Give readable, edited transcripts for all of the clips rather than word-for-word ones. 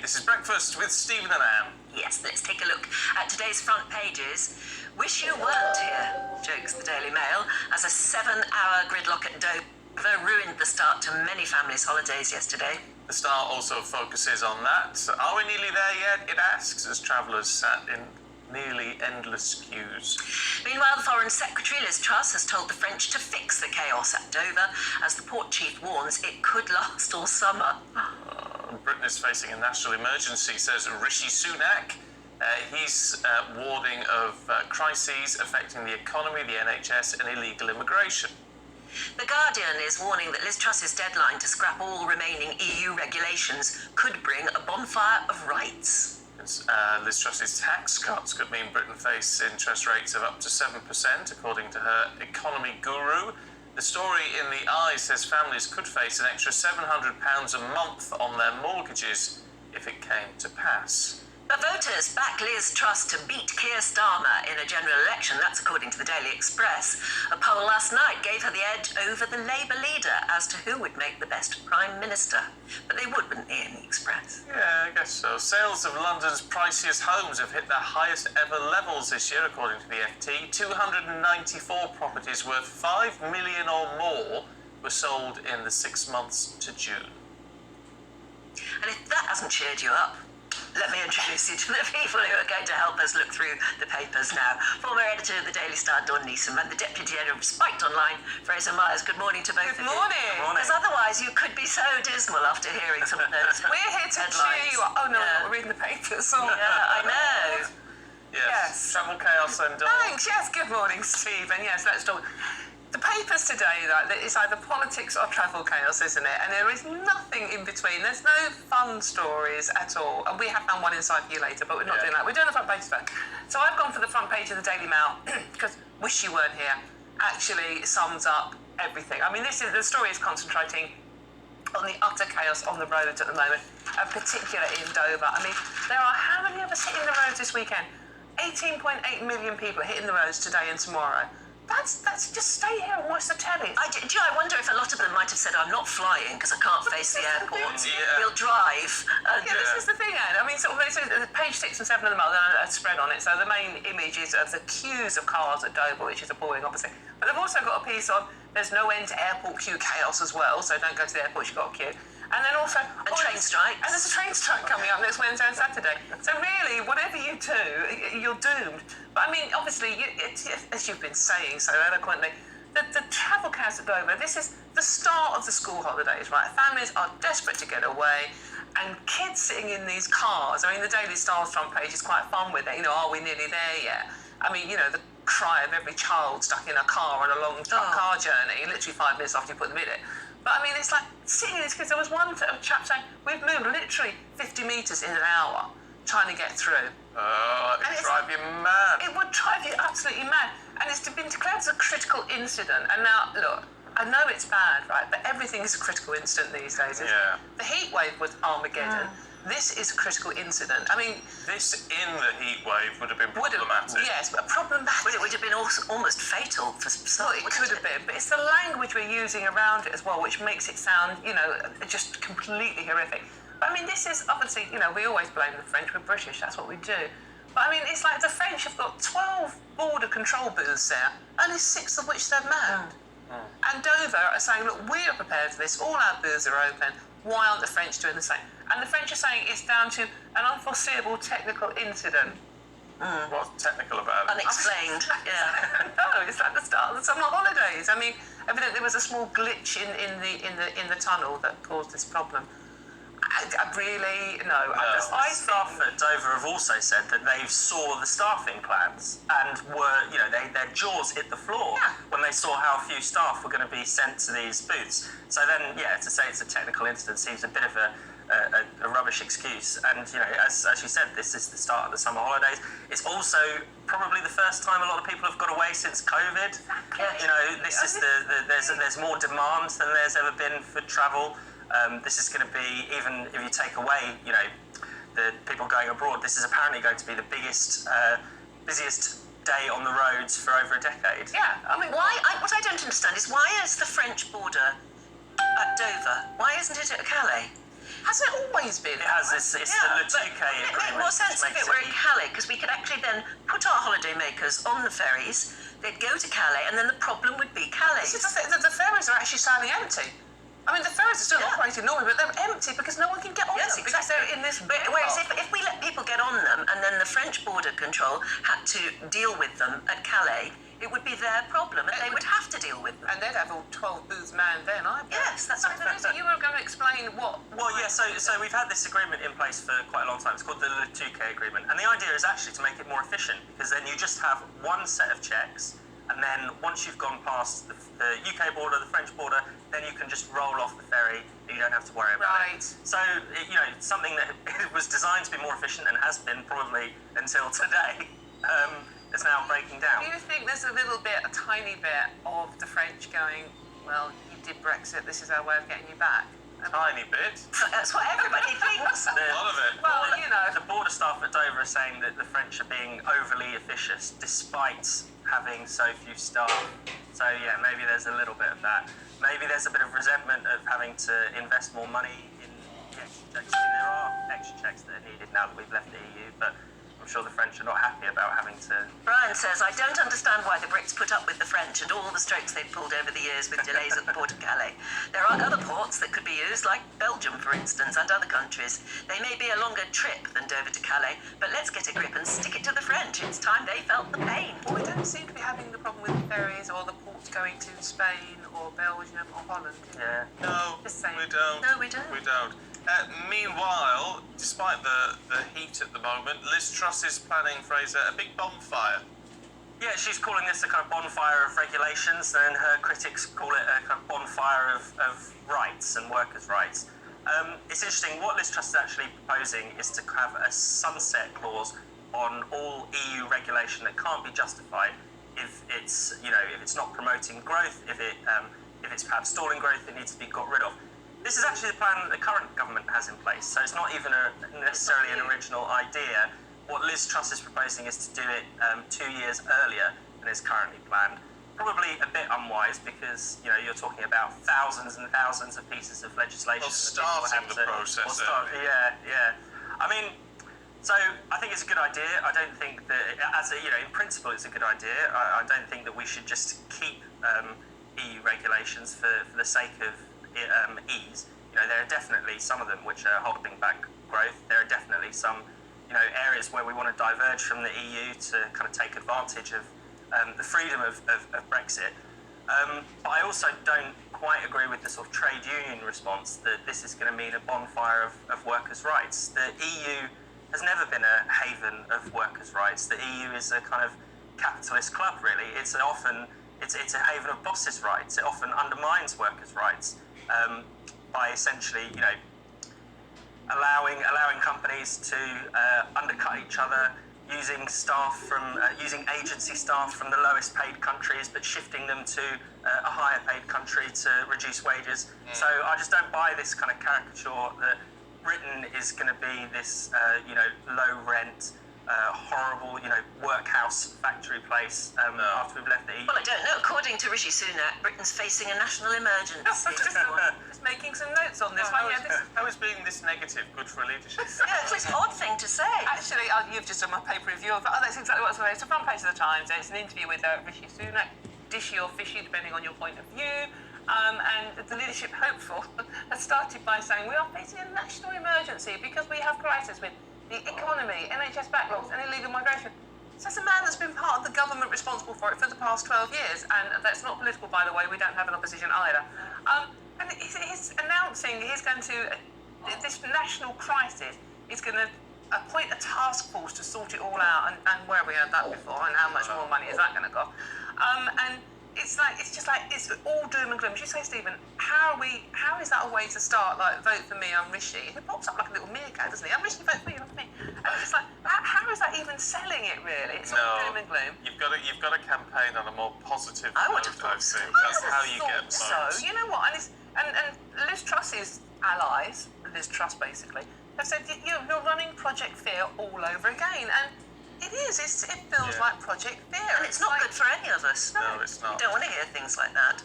This is Breakfast with Stephen and Anne. Yes, let's take a look at today's front pages. Wish you weren't here, jokes the Daily Mail, as a 7-hour gridlock at Dover ruined the start to many families' holidays yesterday. The Star also focuses on that. Are we nearly there yet? It asks as travellers sat in nearly endless queues. Meanwhile, the Foreign Secretary, Liz Truss, has told the French to fix the chaos at Dover, as the port chief warns it could last all summer. Britain is facing a national emergency, says Rishi Sunak. He's warning of crises affecting the economy, the NHS and illegal immigration. The Guardian is warning that Liz Truss's deadline to scrap all remaining EU regulations could bring a bonfire of rights. Liz Truss's tax cuts could mean Britain face interest rates of up to 7%, according to her economy guru. The story in The Eye says families could face an extra £700 a month on their mortgages if it came to pass. But voters back Liz Truss to beat Keir Starmer in a general election. That's according to the Daily Express. A poll last night gave her the edge over the Labour leader as to who would make the best Prime Minister. But they would, wouldn't they, in the Express? Yeah, I guess so. Sales of London's priciest homes have hit their highest ever levels this year, according to the FT. 294 properties worth £5 million or more were sold in the 6 months to June. And if that hasn't cheered you up, let me introduce you to the people who are going to help us look through the papers now. Former editor of the Daily Star, Dawn Neeson, and the deputy editor of Spiked Online, Fraser Myers. Good morning to both of you. Good morning. Because otherwise you could be so dismal after hearing some of those We're here to cheer you up. Oh no, we're reading the papers. Oh. Yeah, I know. Yes. Travel chaos and Thanks. Yes. Good morning, Steve. And yes, let's talk. The papers today, like, it's either politics or travel chaos, isn't it? And there is nothing in between. There's no fun stories at all. And we have done one inside for you later, but we're not doing that. We're doing the front page today. So I've gone for the front page of the Daily Mail because wish you weren't here actually sums up everything. I mean, the story is concentrating on the utter chaos on the roads at the moment, and particularly in Dover. I mean, there are how many of us hitting the roads this weekend? 18.8 million people are hitting the roads today and tomorrow. That's just stay here and watch the telly. I wonder if a lot of them might have said, I'm not flying because I can't face the airport. We'll drive. This is the thing, Anne. I mean, sort of, page 6 and 7 of the Mail, a spread on it. So the main image is of the queues of cars at Dover, which is appalling, obviously. But they've also got a piece on there's no end to airport queue chaos as well. So don't go to the airport, you've got a queue. And then also... train strikes. And there's a train strike coming up next Wednesday and Saturday. So really, whatever you do, you're doomed. But I mean, obviously, as you've been saying so eloquently, the travel chaos at Dover, this is the start of the school holidays, right? Families are desperate to get away, and kids sitting in these cars. I mean, the Daily Star's front page is quite fun with it. You know, are we nearly there yet? I mean, you know, the cry of every child stuck in a car on a long car journey, literally 5 minutes after you put them in it. But I mean, it's like sitting in these kids. There was one chap saying, we've moved literally 50 metres in an hour trying to get through. Oh, it would drive you mad. It would drive you absolutely mad. And it's been declared as a critical incident. And now, look, I know it's bad, right? But everything is a critical incident these days, isn't it? The heat wave was Armageddon. This is a critical incident. I mean... This in the heat wave would have been problematic. Yes, but problematic. It would have been almost fatal for some. It could have been, but it's the language we're using around it as well, which makes it sound, you know, just completely horrific. But I mean, this is obviously, you know, we always blame the French. We're British, that's what we do. But I mean, it's like the French have got 12 border control booths there, only 6 of which they're manned. And Dover are saying, look, we are prepared for this. All our booths are open. Why aren't the French doing the same? And the French are saying it's down to an unforeseeable technical incident. What's technical about it? Unexplained, yeah. No, it's like the start of the summer holidays. I mean, evidently there was a small glitch in the tunnel that caused this problem. I really, no. Staff at Dover have also said that they saw the staffing plans and were, you know, their jaws hit the floor when they saw how few staff were going to be sent to these booths. So then, yeah, to say it's a technical incident seems a bit of a rubbish excuse. And, you know, as you said, this is the start of the summer holidays. It's also probably the first time a lot of people have got away since COVID. You know, this is there's more demand than there's ever been for travel. This is going to be, even if you take away, you know, the people going abroad, this is apparently going to be the biggest, busiest day on the roads for over a decade. Yeah, I mean, what I don't understand is why is the French border at Dover? Why isn't it at Calais? Has it always been? It has. It's the Le Touquet It agreement. made more sense which if it makes were in Calais, because we could actually then put our holidaymakers on the ferries, they'd go to Calais, and then the problem would be Calais. This is the thing, the ferries are actually sailing empty. I mean, the ferries are still operating normally, but they're empty because no one can get on Yes, them because they're in this. Whereas if we let people get on them and then the French border control had to deal with them at Calais, it would be their problem and they would have to deal with them. And they'd have all 12 booths manned then, I bet. Yes, that's what You were going to explain what. Well, yeah, so we've had this agreement in place for quite a long time. It's called the Le Touquet agreement. And the idea is actually to make it more efficient, because then you just have one set of checks, and then once you've gone past the UK border, the French border, then you can just roll off the ferry and you don't have to worry about it. So, it's something that was designed to be more efficient and has been probably until today. It's now breaking down. Do you think there's a tiny bit of the French going, well, you did Brexit, this is our way of getting you back? Tiny bit. That's what everybody thinks. A lot of it. Well, The border staff at Dover are saying that the French are being overly officious despite having so few staff. So yeah, maybe there's a little bit of that. Maybe there's a bit of resentment of having to invest more money in the extra checks. I mean, there are extra checks that are needed now that we've left the EU, but I'm sure the French are not happy about having to. Brian says, I don't understand why the Brits put up with the French and all the strokes they've pulled over the years with delays at the port of Calais. There are other ports that could be used, like Belgium, for instance, and other countries. They may be a longer trip than Dover to Calais, but let's get a grip and stick it to the French. It's time they felt the pain. Well, we don't seem to be having the problem with ferries or the ports going to Spain or Belgium or Holland. Yeah. No, Just saying. we don't. No, we don't. We don't. Meanwhile, despite the heat at the moment, Liz Truss is planning, Fraser, a big bonfire. Yeah, she's calling this a kind of bonfire of regulations, and her critics call it a kind of bonfire of rights and workers' rights. It's interesting, what Liz Truss is actually proposing is to have a sunset clause on all EU regulation that can't be justified if it's not promoting growth, if it's perhaps stalling growth, it needs to be got rid of. This is actually the plan that the current government has in place, so it's not even necessarily an original idea. What Liz Truss is proposing is to do it 2 years earlier than is currently planned. Probably a bit unwise because you're talking about thousands and thousands of pieces of legislation. Well, starting the process. Yeah. I mean, so I think it's a good idea. I don't think that, in principle, it's a good idea. I don't think that we should just keep EU regulations for the sake of ease. There are definitely some of them which are holding back growth. There are definitely some, areas where we want to diverge from the EU to kind of take advantage of the freedom of Brexit. But I also don't quite agree with the sort of trade union response that this is going to mean a bonfire of workers' rights. The EU has never been a haven of workers' rights. The EU is a kind of capitalist club, really. It's a haven of bosses' rights. It often undermines workers' rights by essentially, allowing companies to undercut each other, using agency staff from the lowest paid countries, but shifting them to a higher paid country to reduce wages. So I just don't buy this kind of caricature that Britain is going to be this, low rent, horrible, workhouse factory place after we've left the EU. Well, I don't know. According to Rishi Sunak, Britain's facing a national emergency. Just making some notes on this one. How is being this negative good for leadership? Yeah, it's an odd thing to say. Actually, you've just done my paper review of it. Oh, that's exactly what I was saying. It's the front page of the Times. It's an interview with Rishi Sunak, dishy or fishy, depending on your point of view. And the leadership hopeful has started by saying we are facing a national emergency because we have crisis with the economy, NHS backlogs, and illegal migration. So it's a man that's been part of the government responsible for it for the past 12 years, and that's not political, by the way. We don't have an opposition either. And he's announcing he's going to this national crisis. He's going to appoint a task force to sort it all out, and where have we heard that before? And how much more money is that going to cost? And it's all doom and gloom. As you say, Stephen, how is that a way to start? Like, vote for me, I'm Rishi. He pops up like a little meerkat, doesn't he? I'm Rishi, vote for you, not for me. And it's like, how is that even selling it, really? It's all doom and gloom. You've got to campaign on a more positive I would note, have thought I think. so. That's how you get votes. So, you know what? And Liz Truss's allies, Liz Truss basically, have said you're running Project Fear all over again. And it is. It feels like Project Fear. And it's not good for any of us. No, it's not. We don't want to hear things like that.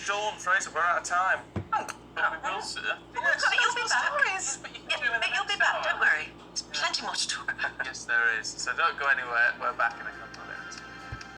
Dawn, Fraser, we're out of time. Oh, But we will see. But you'll be back. Stories. But you can Yeah, do it in but the you'll be next back, hour. don't worry. There's plenty more to talk about. Yes, there is. So don't go anywhere. We're back in a couple of